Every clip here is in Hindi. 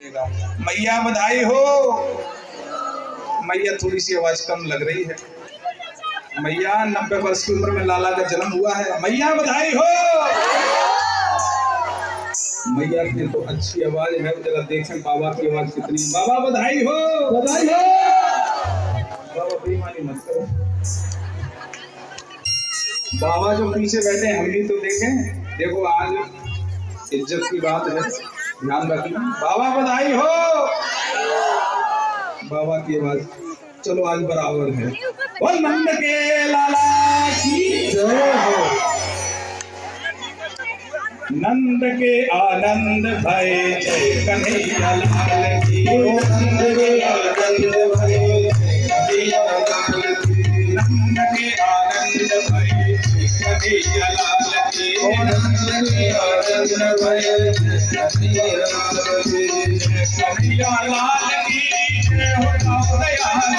मैया बधाई हो। मैया थोड़ी सी आवाज कम लग रही है। मैया 90 वर्ष की उम्र में लाला का जन्म हुआ है। मैया बधाई हो। मैया की तो अच्छी आवाज है, जरा देखें बाबा की आवाज कितनी। बाबा बधाई हो। बधाई हो। बाबा बेईमानी मत करो। बाबा जो पीछे बैठे हम भी तो देखें। देखो आज इज्जत की बात है, ध्यान रखना। बाबा बधाई हो। बाबा की आवाज चलो आज बराबर है। और नंद के लाला की जय हो। नंद के आनंद भय जय कन्हैया लाल की। नंद के आनंद भय कन्हैया लाल की। नंद के आनंद भय कन्हैया लाल की। नंद के आनंद भय कन्हैया लाल की। कन्हैया लाल की जय हो। दयाल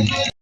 की